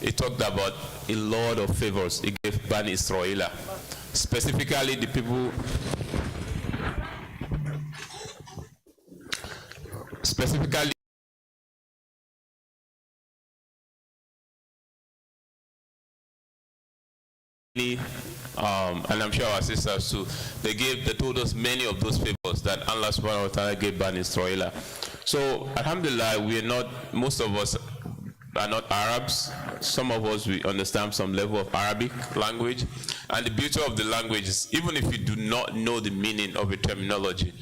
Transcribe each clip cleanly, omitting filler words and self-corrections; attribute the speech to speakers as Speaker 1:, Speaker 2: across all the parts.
Speaker 1: he talked about a lot of favors he gave Bani Israel, specifically the people, specifically and I'm sure our sisters too, they told us many of those favors that Allah subhanahu wa ta'ala gave Bani Israel. So alhamdulillah, we are not, most of us are not Arabs. Some of us, we understand some level of Arabic language, and the beauty of the language is, even if you do not know the meaning of a terminology,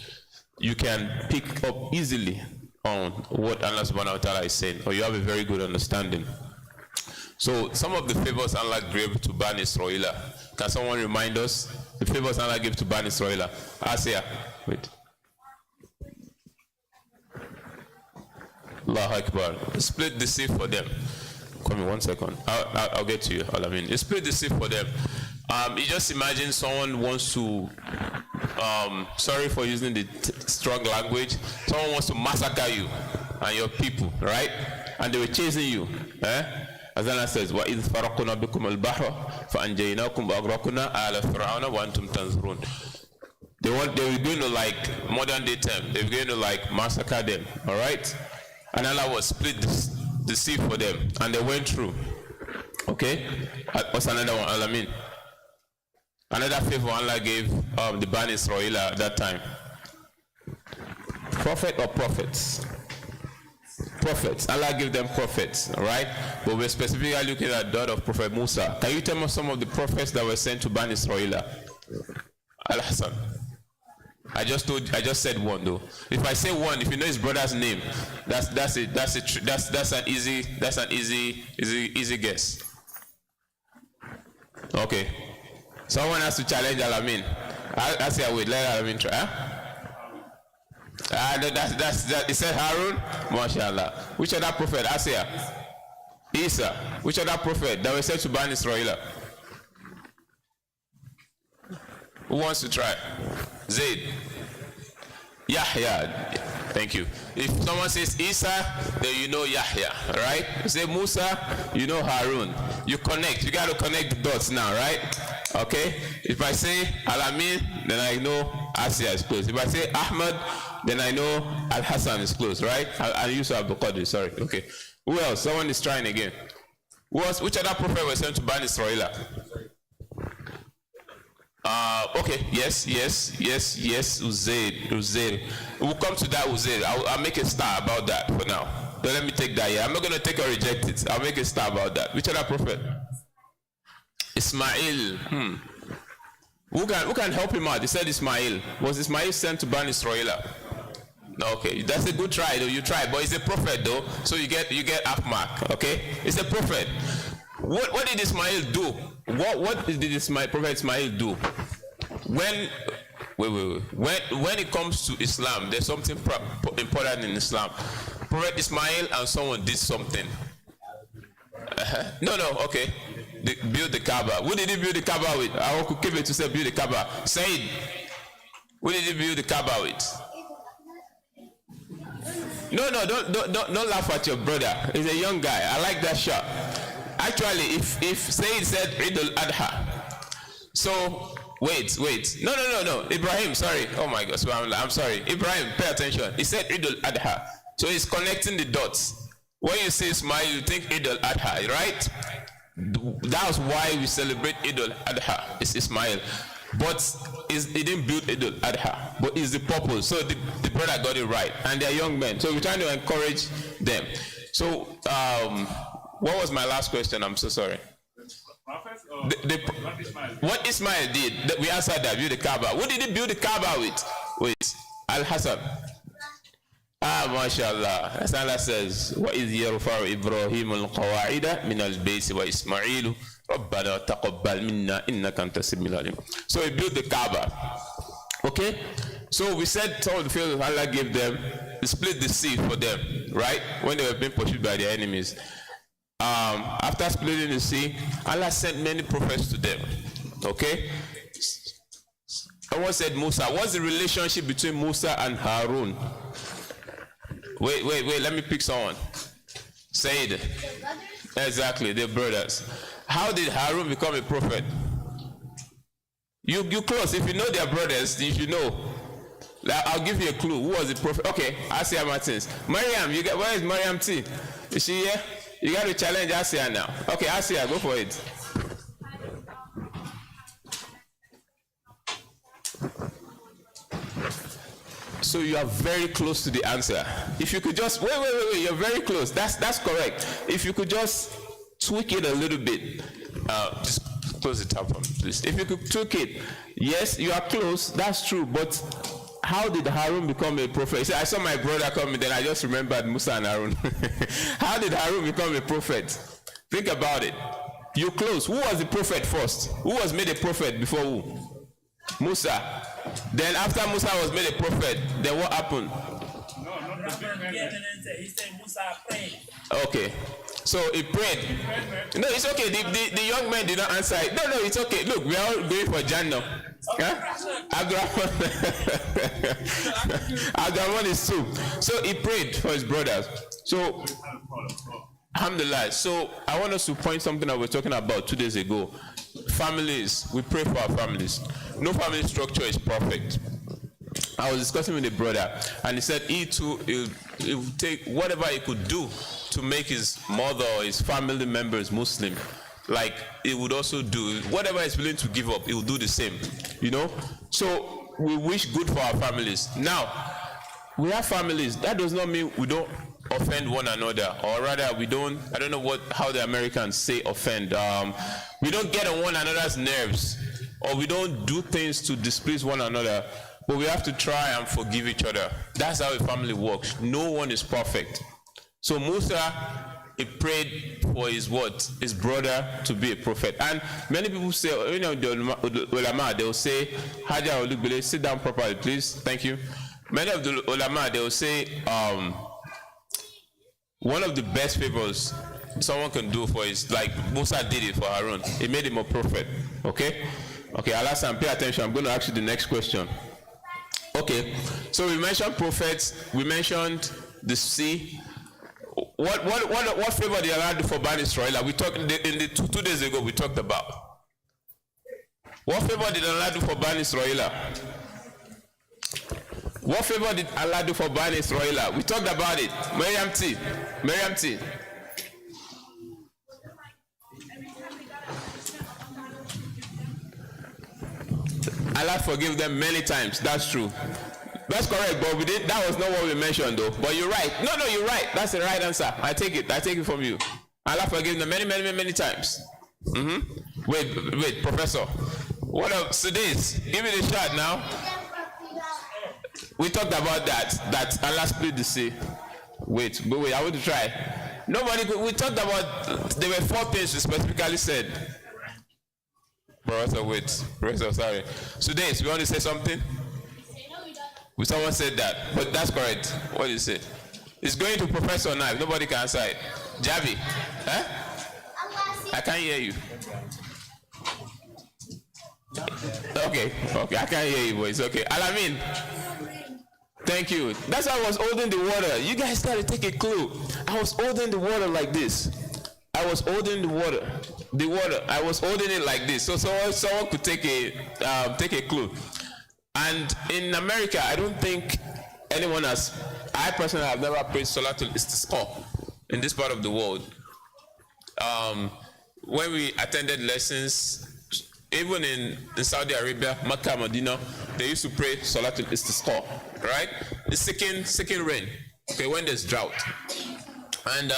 Speaker 1: you can pick up easily on what Allah subhanahu wa ta'ala is saying, or you have a very good understanding. So some of the favors Allah gave to Bani Israel, can someone remind us the favors Allah gave to Bani Israel? Asiya, wait. Allahu Akbar. Split the sea for them. Come in 1 second. I'll get to you. All I mean, split the sea for them. You just imagine someone wants to, sorry for using the strong language, someone wants to massacre you and your people, right? And they were chasing you. As Allah says, وَإِذْ فَرَقُنَا بِكُمُ الْبَحْرَ فَأَنْجَيْنَاكُمْ وَأَغْرَقُنَا آلَ فِرْعَوْنَ وَأَنْتُمْ تَنْظُرُونَ. They were going to, like, modern day term, they were going to, like, massacre them, all right? And Allah was split the sea for them, and they went through. Okay? What's another one? Allah mean? Another favor Allah gave the Bani Israel at that time. Prophet or prophets? Prophets. Allah gave them prophets, right? But we're specifically looking at the of Prophet Musa. Can you tell me some of the prophets that were sent to Bani Israel? Al-Hassan. I just said one though. If I say one, if you know his brother's name, that's an easy guess. Okay. Someone has to challenge Alamin. I'll say wait, let Alamin try. Huh? He said Harun, mashallah. Which other prophet? Asiya, Isha. Which other prophet that was said to Bani Israel? Who wants to try? Zaid. Yahya. Thank you. If someone says Isa, then you know Yahya, right? You say Musa, you know Harun. You connect. You got to connect the dots now, right? Okay. If I say Alamin, then I know Asiya is close. If I say Ahmad, then I know Al Hassan is close, right? I used to have Bukhari. Sorry. Okay. Who else? Someone is trying again. Which other prophet was sent to Bani Israel? Okay, yes, Uzair. We'll come to that Uzair. I'll make a star about that for now. Don't let me take that here. I'm not going to take or reject it. I'll make a star about that. Which other prophet? Ismail. Who can help him out? He said Ismail. Was Ismail sent to Bani Israel? No, okay, that's a good try though. You try, but it's a prophet though, so you get half mark. Okay, it's a prophet. What did Ismail do? What did Prophet Ismail do? When it comes to Islam, there's something important in Islam. Prophet Ismail and someone did something. No, okay. They built the Kaaba. Who did he build the Kaaba with? I could give it to say build the Kaaba. Said. Who did he build the Kaaba with? No, don't laugh at your brother. He's a young guy. I like that shot. Actually, if Said said Eid al-Adha, so wait. No. Ibrahim, sorry. Oh my gosh, I'm sorry. Ibrahim, pay attention. He said Eid al-Adha. So he's connecting the dots. When you say Ismail, you think Eid al-Adha, right? That's why we celebrate Eid al-Adha. It's Ismail. But he didn't build Eid al-Adha, but it's the purpose. So the brother got it right. And they're young men. So we're trying to encourage them. So what was my last question? I'm so sorry. What Ismail did, we answered that, build the Kaaba. What did he build the Kaaba with? Wait, Al-Hassan. MashaAllah. As Allah says, وَإِذْ يَرْفَعُ إِبْرَاهِيمُ الْقَوَاعِدَ مِنَ الْبَيْتِ وَإِسْمَعِيلُ رَبَّنَا تَقَبَّلْ مِنَّا إِنَّكَ أَنْتَ السَّمِيعُ الْعَلِيمُ. So he built the Kaaba. Okay? So we said some of the favors Allah gave them, he split the sea for them, right? When they were being pursued by their enemies. After splitting the sea, Allah sent many prophets to them. Okay? Someone said Musa. What's the relationship between Musa and Harun? Wait, let me pick someone. Said. Exactly, they're brothers. How did Harun become a prophet? You close. If you know their brothers, you should know. I'll give you a clue. Who was the prophet? Okay, Asia Martins. Mariam, where is Mariam T? Is she here? You got to challenge Asia now. Okay, Asia, go for it. So you are very close to the answer. If you could just wait, you're very close. That's correct. If you could just tweak it a little bit, just close the tab for me, please. If you could tweak it, yes, you are close. That's true. But how did Harun become a prophet? See, I saw my brother coming, then I just remembered Musa and Harun. How did Harun become a prophet? Think about it. You're close. Who was the prophet first? Who was made a prophet before who? Musa. Then after Musa was made a prophet, then what happened?
Speaker 2: He said Musa prayed.
Speaker 1: Okay. So he prayed. No, it's okay. The young man did not answer it. No, it's okay. Look, we are all going for Jannah. Agramon is too. So he prayed for his brothers. So, alhamdulillah. So I want us to point something that we were talking about 2 days ago. Families, we pray for our families. No family structure is perfect. I was discussing with a brother, and he said he too, he would take whatever he could do to make his mother or his family members Muslim. Like, he would also do whatever he's willing to give up, he will do the same, you know. So we wish good for our families. Now, we have families. That does not mean we don't offend one another, or rather we don't, I don't know how the Americans say offend. We don't get on one another's nerves, or we don't do things to displease one another, but we have to try and forgive each other. That's how a family works. No one is perfect. So Musa, he prayed for his brother to be a prophet. And many people say, you know, the ulama, they will say, Haja Olugbele, sit down properly, please. Thank you. Many of the ulama, they will say, one of the best favors someone can do for is, like Musa did it for Harun. He made him a prophet. Okay? Okay, Alasan, pay attention. I'm going to ask you the next question. Okay, so we mentioned prophets, we mentioned the sea. What favor did Allah do for Bani Israel? We talked in the 2 days ago, we talked about. What favor did Allah do for Bani Israel? What favor did Allah do for Bani Israel? We talked about it. Mariam T. Allah forgive them many times. That's true. That's correct, but that was not what we mentioned though. But you're right. No, you're right. That's the right answer. I take it from you. Allah forgive them many times. Wait, Professor. What up, Sudais? Give me the shot now. We talked about that Allah split the sea. Wait, I want to try. We talked about, there were 4 things we specifically said. Professor, sorry. Sudais, you want to say something? Someone said that, but that's correct. What do you say? It's going to Professor now. Nobody can answer it. Javi, huh? I can't hear you. Okay, I can't hear you, boys. Okay, Alamin. Thank you. That's why I was holding the water. You guys gotta take a clue. I was holding the water like this. I was holding the water. I was holding it like this, so someone could take a clue. And in America, I don't think anyone has. I personally have never prayed Salatul Istisqa in this part of the world. When we attended lessons, even in Saudi Arabia, Makkah, Medina, they used to pray Salatul Istisqa, right? It's seeking rain. Okay, when there's drought. And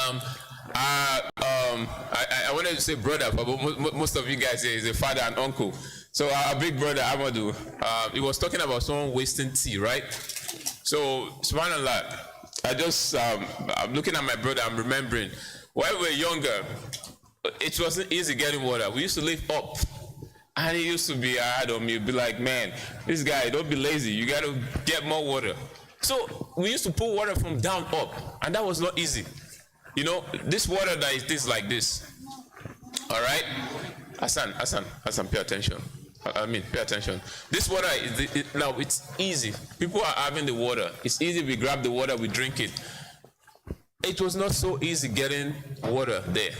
Speaker 1: I wanted to say brother, but most of you guys here is a father and uncle. So our big brother Amadou, he was talking about someone wasting tea, right? So subhanallah, I'm looking at my brother, I'm remembering while we were younger, it wasn't easy getting water. We used to live up, and he used to be hard on me. He'd be like, man, this guy, don't be lazy, you got to get more water. So we used to pull water from down up, and that was not easy. You know, this water that is this like this. All right, Hassan, pay attention. Pay attention. This water now it's easy. People are having the water. It's easy. We grab the water, we drink it. It was not so easy getting water there.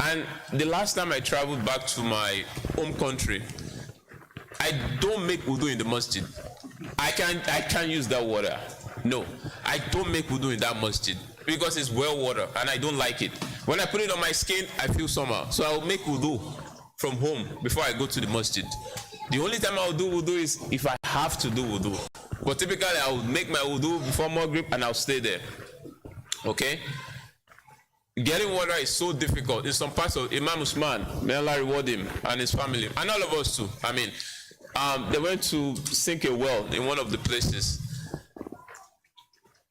Speaker 1: And the last time I traveled back to my home country, I don't make wudu in the masjid. I can't use that water. No, I don't make wudu in that masjid because it's well water and I don't like it. When I put it on my skin, I feel somehow. So I'll make wudu from home before I go to the masjid. The only time I'll do wudu is if I have to do wudu. But typically I'll make my wudu before Maghrib and I'll stay there. Okay? Getting water is so difficult. In some parts of Imam Usman, may Allah reward him and his family, and all of us too. I mean, they went to sink a well in one of the places.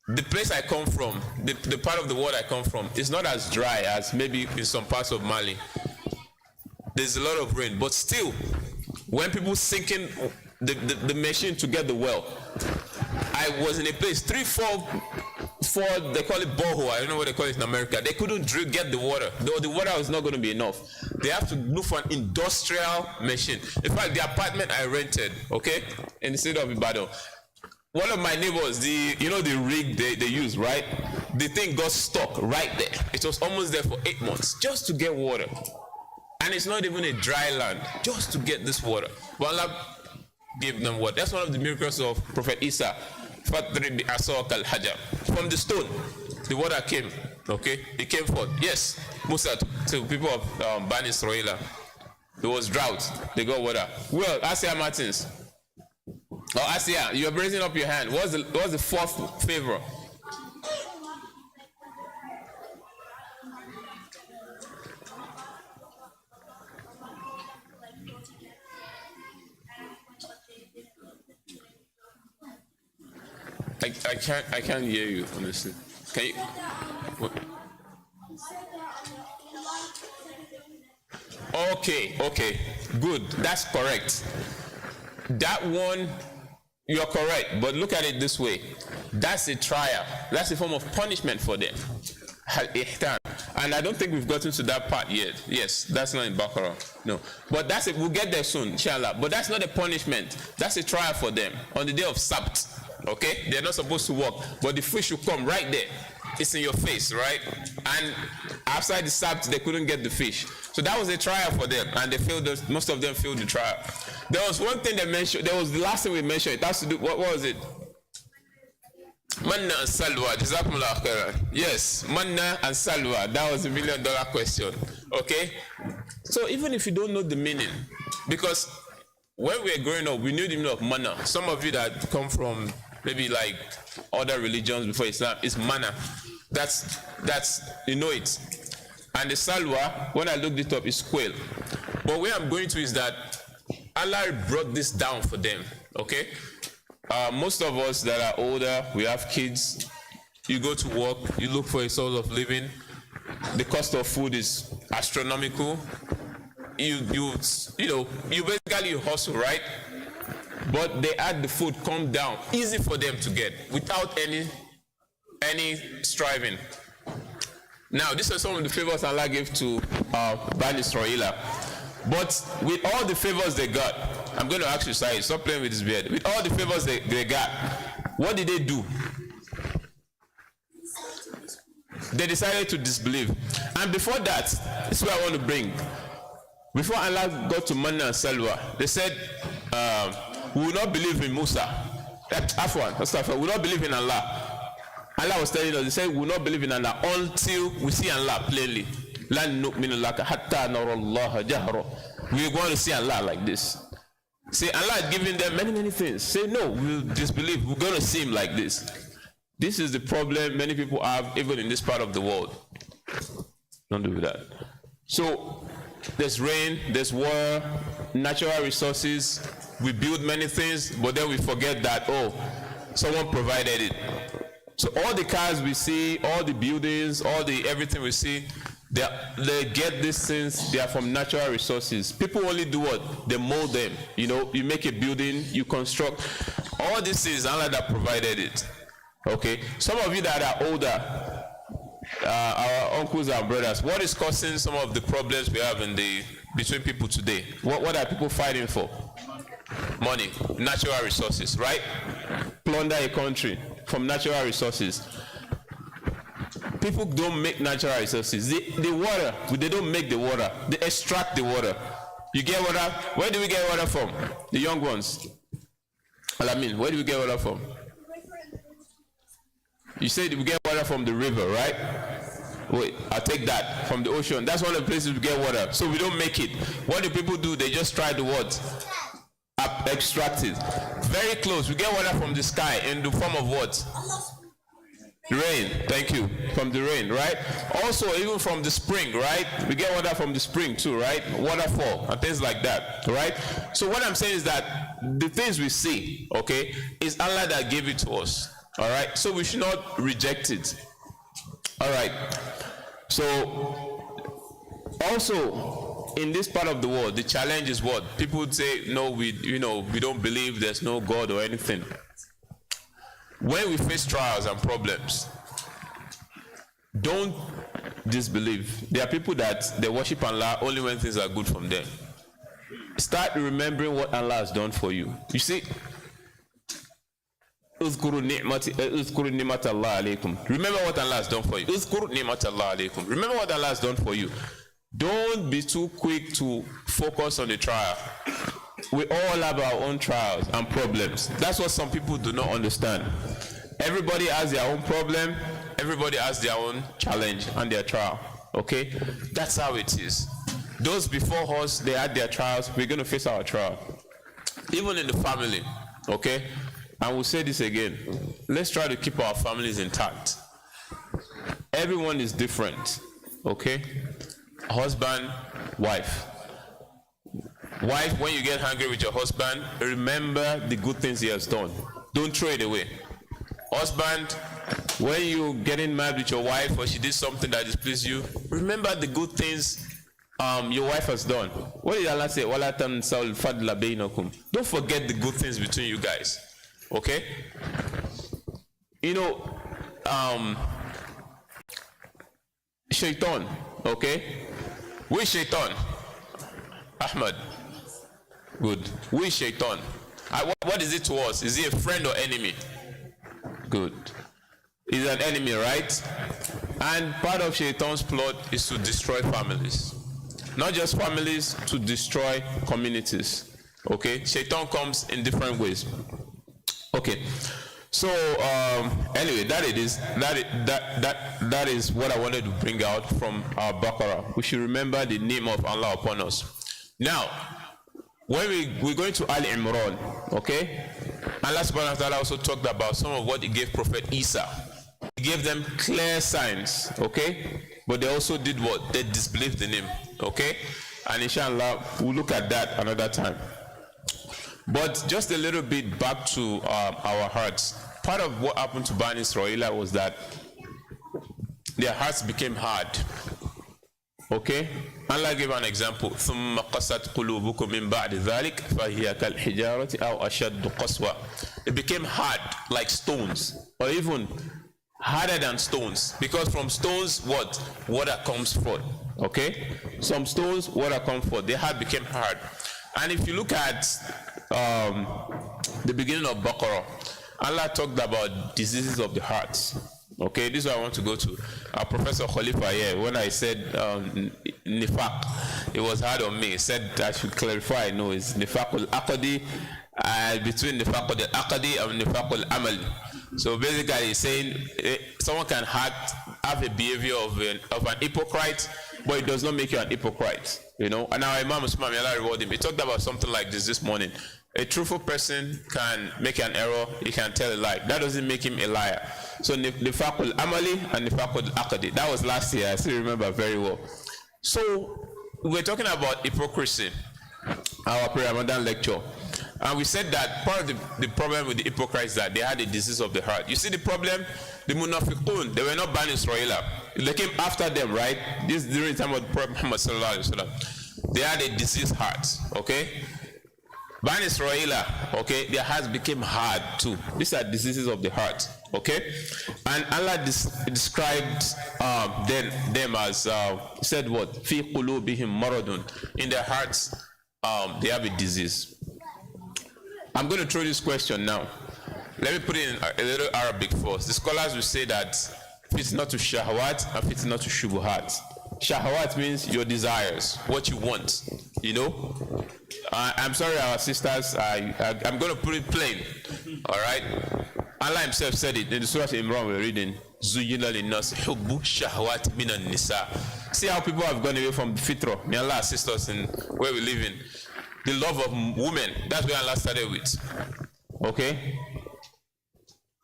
Speaker 1: The place I come from, the part of the world I come from, is not as dry as maybe in some parts of Mali. There's a lot of rain, but still, when people sinking the machine to get the well, I was in a place, 3, 4, they call it borehole, I don't know what they call it in America. They couldn't get the water. The water was not going to be enough. They have to look for an industrial machine. In fact, the apartment I rented, okay, in the city of Ibadan, one of my neighbors, the rig they use, right? The thing got stuck right there. It was almost there for 8 months just to get water. And it's not even a dry land, just to get this water. But Allah gave them water. That's one of the miracles of Prophet Isha. From the stone, the water came, okay? It came forth. Yes, Musa to people of Bani Israel. There was drought, they got water. Well, Asia Martins. Oh, Asia, you're raising up your hand. What's the fourth favor? I can't hear you, honestly. Can you? What? Okay, good. That's correct. That one, you're correct. But look at it this way. That's a trial. That's a form of punishment for them. And I don't think we've gotten to that part yet. Yes, that's not in Baqarah. No. But that's it. We'll get there soon, inshallah. But that's not a punishment. That's a trial for them on the day of Sabbath. Okay, they're not supposed to walk, but the fish will come right there. It's in your face, right? And outside the Sabbath, they couldn't get the fish. So that was a trial for them, and they failed. Most of them failed the trial. There was one thing they mentioned. There was the last thing we mentioned. It has to do. What was it? Manna and salwa. Jazakumullah khairan. Yes, manna and salwa. That was $1 million question. Okay. So even if you don't know the meaning, because when we were growing up, we knew the meaning of manna. Some of you that come from maybe like other religions before Islam, is manna. That's you know it. And the salwa, when I looked it up, is quail. But where I'm going to is that Allah brought this down for them. Okay. Most of us that are older, we have kids. You go to work, you look for a source of living. The cost of food is astronomical. You basically hustle, right? But they had the food come down, easy for them to get, without any striving. Now, these are some of the favors Allah gave to Bani Israel. But with all the favors they got, I'm going to ask you, Saeed, stop playing with this beard. With all the favors they got, what did they do? They decided to disbelieve. And before that, this is what I want to bring. Before Allah got to Manna and Salwa, they said, we will not believe in Musa. We will not believe in Allah. Allah was telling us, he said, we will not believe in Allah until we see Allah plainly. لَن نُؤْمِنُ لَكَ حَتَّى نَرَى اللَّهَ جَهْرًا. We are going to see Allah like this. Say, Allah is giving them many things. Say, no, we'll disbelieve. We're going to see him like this. This is the problem many people have, even in this part of the world. Don't do that. So, there's rain, there's water, natural resources. We build many things, but then we forget that, oh, someone provided it. So all the cars we see, all the buildings, everything we see, they get these things, they are from natural resources. People only do what? They mold them. You know, you make a building, you construct. All this is Allah that provided it. Okay? Some of you that are older, our uncles and brothers, what is causing some of the problems we have between people today? What are people fighting for? Money, natural resources, right? Plunder a country from natural resources. people don't make natural resources. The water, they don't make the water. They extract the water. You get water? Where do we get water from? The young ones. Where do we get water from? You said we get water from the river, right? Wait, I'll take that. From the ocean. That's one of the places we get water. So we don't make it. What do people do? They just try to what? Extract it. Very close. We get water from the sky in the form of what? Rain. Thank you. From the rain, right? Also, even from the spring, right? We get water from the spring too, right? Waterfall and things like that, right? So what I'm saying is that the things we see, okay, is Allah that gave it to us, all right? So we should not reject it, all right? So also in this part of the world, the challenge is what? People would say, no, we don't believe there's no God or anything. When we face trials and problems, don't disbelieve. There are people that they worship Allah only when things are good from them. Start remembering what Allah has done for you. You see, remember what Allah has done for you. Remember what Allah has done for you. Don't be too quick to focus on the trial. We all have our own trials and problems. That's what some people do not understand. Everybody has their own problem. Everybody has their own challenge and their trial. Okay? That's how it is. Those before us, they had their trials. We're going to face our trial. Even in the family. Okay? And we'll say this again. Let's try to keep our families intact. Everyone is different. Okay? Husband, wife. Wife, when you get angry with your husband, remember the good things he has done. Don't throw it away. Husband, when you getting mad with your wife or she did something that displeases you, remember the good things your wife has done. What did Allah say? Don't forget the good things between you guys. Okay? You know, Shaitan, okay? Which Shaitan? Ahmad. Good. Who is Shaitan? What is it to us? Is he a friend or enemy? Good. He's an enemy, right? And part of Shaitan's plot is to destroy families. Not just families, to destroy communities. Okay? Shaitan comes in different ways. Okay. So anyway, that is what I wanted to bring out from our Baqarah. We should remember the name of Allah upon us. Now, when we're going to Al Imran, okay? Allah subhanahu wa ta'ala also talked about some of what he gave Prophet Isha. He gave them clear signs, okay? But they also did what? They disbelieved in him, okay? And inshallah, we'll look at that another time. But just a little bit back to our hearts. Part of what happened to Bani Israel was that their hearts became hard. Okay? Allah gave an example. ثُمَّ قَسَتْ قُلُوبُكُم مِّن بَعْدِ ذَلِكَ فَهِيَ كَالْحِجَارَةِ أَوْ أَشَدُّ قَسْوَةً. It became hard, like stones, or even harder than stones. Because from stones, what? Water comes forth. Okay? Some stones, water comes forth. Their heart became hard. And if you look at the beginning of Baqarah, Allah talked about diseases of the heart. Okay, this is what I want to go to. Professor Khalifa here, when I said nifaq, it was hard on me. He said I should clarify. No, it's nifaq al-aqdi, between nifaq al-aqdi and nifaq al-amali. So basically, he's saying someone can have a behavior of an hypocrite, but it does not make you an hypocrite. You know, and our Imam Usman, may Allah reward him, he talked about something like this morning. A truthful person can make an error, he can tell a lie. That doesn't make him a liar. So nifaqul amali and nifaqul aqdi. That was last year, I still remember very well. So we're talking about hypocrisy, our pre-Ramadan lecture. And we said that part of the problem with the hypocrites is that they had a disease of the heart. You see the problem? The munafiqun, they were not Bani Israel. They came after them, right? This during the time of the Prophet Muhammad sallallahu alaihi wasallam. They had a diseased heart, okay? Bani Israel, okay, their hearts became hard too. These are diseases of the heart, okay? And Allah described them as, said what? Fi qulubihim maradun. In their hearts, they have a disease. I'm going to throw this question now. Let me put it in a little Arabic first. The scholars will say that fitna to shahwat and fitna to shubuhat. Shahwat means your desires, what you want, you know. I'm sorry, our sisters, I'm going to put it plain, all right? Allah himself said it in the Surah Imran we're reading. Zuyina linnas hubbu shahwat minan nisa. See how people have gone away from the fitra. May Allah assist us in where we live in. The love of women, that's where Allah started with. Okay?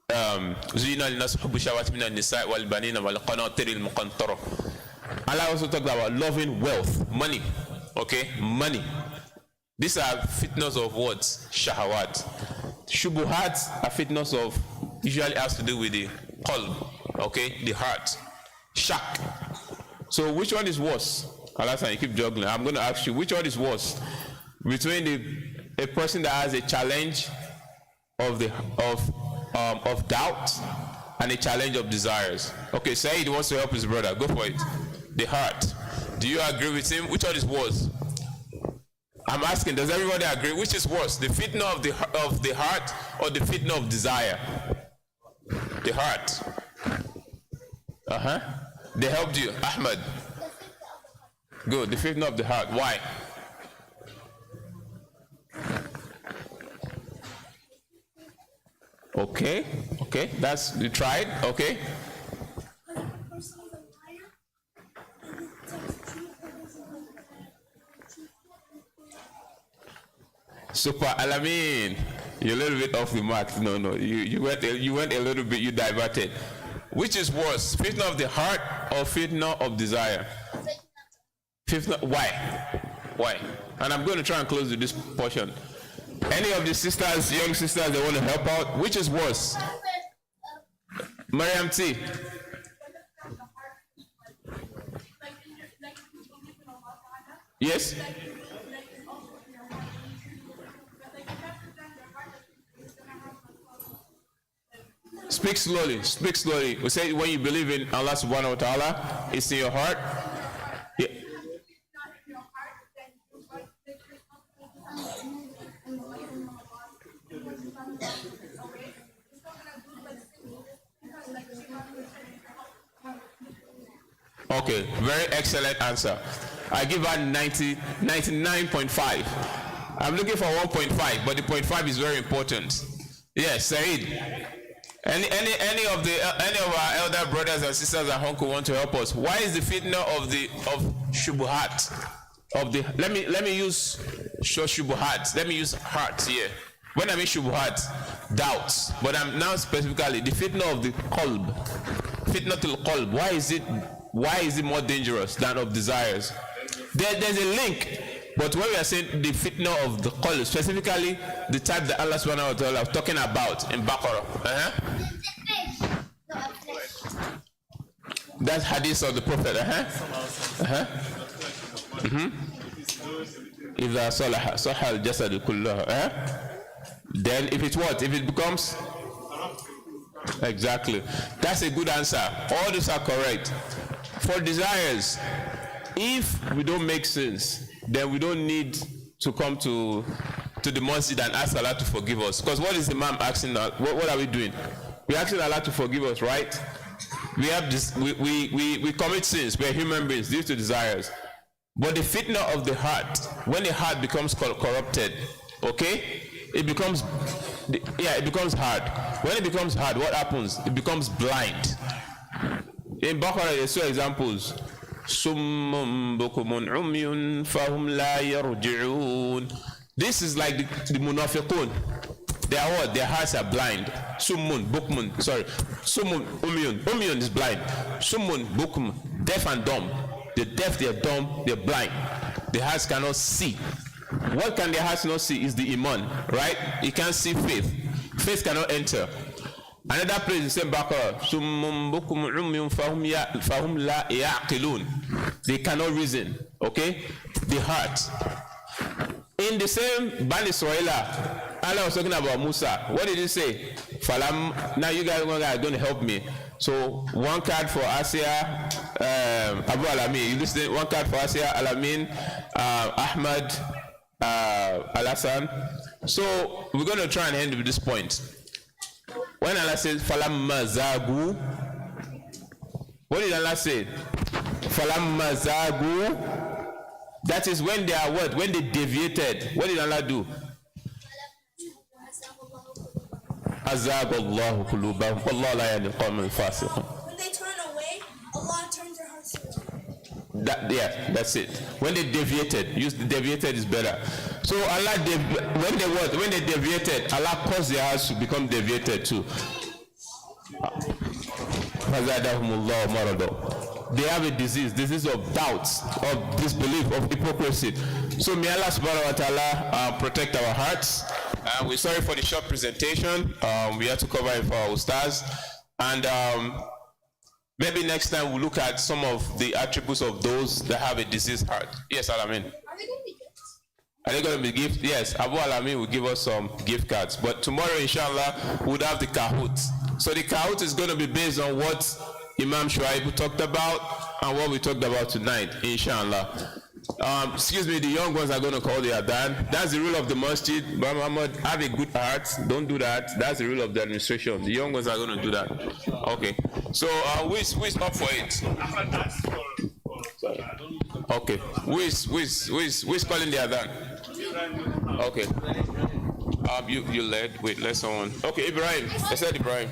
Speaker 1: Zuyina linnas hubbu shahwat minan nisa wal banina wal qanatir al muqantara. Allah also talked about loving wealth, money. Okay? Money. These are fitness of what? Shahawat. Shubuhat are fitness of, usually has to do with the qalb, okay? The heart. Shak. So which one is worse? Allah, you keep juggling. I'm going to ask you, which one is worse? Between a person that has a challenge of doubt and a challenge of desires. Okay, Said wants to help his brother. Go for it. The heart. Do you agree with him? Which one is worse? I'm asking, does everybody agree? Which is worse, the fitna of the heart or the fitna of desire? The heart. They helped you, Ahmed. Good, the fitna of the heart. Why? Okay, that's, you tried, okay. Super Alamin, you're a little bit off the mark. No, you went a little bit, you diverted. Which is worse, fitna of the heart or fitna of desire? Fitna, why? And I'm going to try and close with this portion. Any of the sisters, young sisters, they want to help out? Which is worse? Mariam T. Yes? Speak slowly. We say when you believe in Allah subhanahu wa ta'ala, it's in your heart. Yeah. Okay, very excellent answer. I give her 99.5. I'm looking for 1.5, but the 0.5 is very important. Yes, Said. Any of our elder brothers and sisters at home who want to help us? Why is the fitna of shubuhat let me use shubuhat? Let me use heart here. When I mean shubuhat, doubts, but I'm now specifically the fitna of the qalb, fitnatul qalb. Why is it more dangerous than of desires? There's a link. But when we are saying the fitna of the qalb, specifically the type that Allah subhanahu wa ta'ala is talking about in Baqarah. That's hadith of the Prophet. إذا صلح صح الجسد كله. Then if it's what? If it becomes? Exactly. That's a good answer. All these are correct. For desires, if we don't make sins, then we don't need to come to the masjid and ask Allah to forgive us. Because what is the Imam asking? What are we doing? We're asking Allah to forgive us, right? We have this. We commit sins. We're human beings due to desires. But the fitna of the heart, when the heart becomes corrupted, okay, it becomes hard. When it becomes hard, what happens? It becomes blind. In Baqarah, you saw examples. This is like the munafiqun. They are what? Their hearts are blind. Summun, bukmun, Summun, umyun is blind. Summun, bukmun, deaf and dumb. The deaf, they are dumb, they are blind. The hearts cannot see. What can the hearts not see is the iman, right? You can't see faith. Faith cannot enter. Another place is in Baqarah. They cannot reason. Okay? The heart. In the same Bani Israel, Allah was talking about Musa. What did he say? Now you guys are going to help me. So one card for Asia, Abu Alamin. You listen. One card for Asia, Alamin, Ahmad, Al-Hassan. So we're going to try and end with this point. When Allah says falamma zagu, What did Allah say? فَلَمَّا زَاغُوا. That is when they are what? When they deviated. What did Allah do? أَزَاغَ اللَّهُ قُلُوبَهُمْ وَاللَّهُ لَا يَهْدِي الْقَوْمَ الْفَاسِقِينَ.
Speaker 3: When they turn away, Allah turns their hearts away.
Speaker 1: That's it. When they deviated, use the deviated is better. So Allah, when they deviated, Allah caused their hearts to become deviated too. They have a disease of doubts, of disbelief, of hypocrisy. So may Allah subhanahu wa ta'ala protect our hearts. We're sorry for the short presentation. We had to cover it for our stars. And maybe next time we'll look at some of the attributes of those that have a diseased heart. Yes, Alamin.
Speaker 3: Are they going to be gifts?
Speaker 1: Are they going to be gifts? Yes, Abu Alamin will give us some gift cards. But tomorrow, inshallah, we'll have the Kahoot. So the Kahoot is going to be based on what Imam Shuaib talked about and what we talked about tonight, inshallah. Excuse me, the young ones are going to call the Adhan. That's the rule of the masjid. But Muhammad, have a good heart. Don't do that. That's the rule of the administration. The young ones are going to do that. Okay. So who is up for it? Okay. Who is calling the Adhan? Okay. You led. Wait, let someone. Okay, Ibrahim. I said Ibrahim.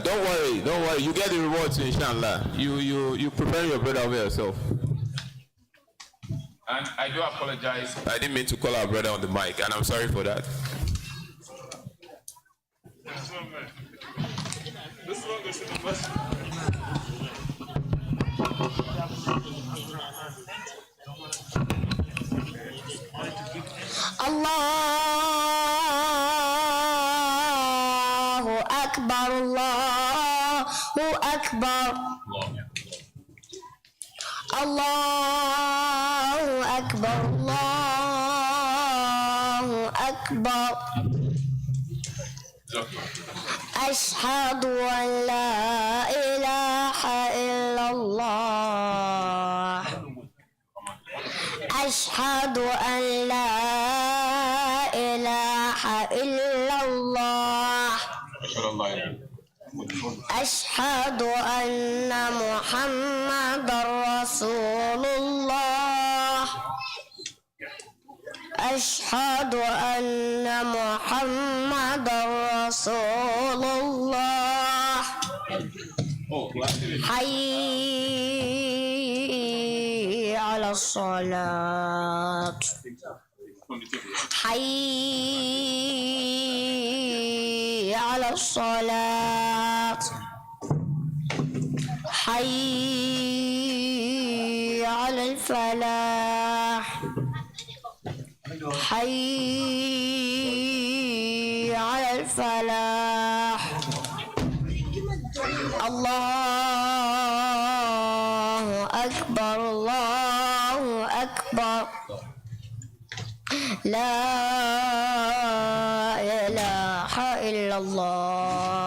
Speaker 1: Don't worry. You get the rewards, inshallah. You prepare your brother over yourself. And I do apologize. I didn't mean to call our brother on the mic, and I'm sorry for that. This one goes to the bus.
Speaker 4: Allahu Akbar, Allahu Akbar. Allahu Akbar, Allahu Akbar. أشهد أن لا إله إلا الله. أشهد أن لا إله إلا الله. أشهد أن محمدا رسول الله. أشهد أن محمدا رسول الله. حي على الصلاة. حي على الصلاة. حي على الفلاح. حي على الفلاح. الله أكبر، الله أكبر. لا إله إلا الله.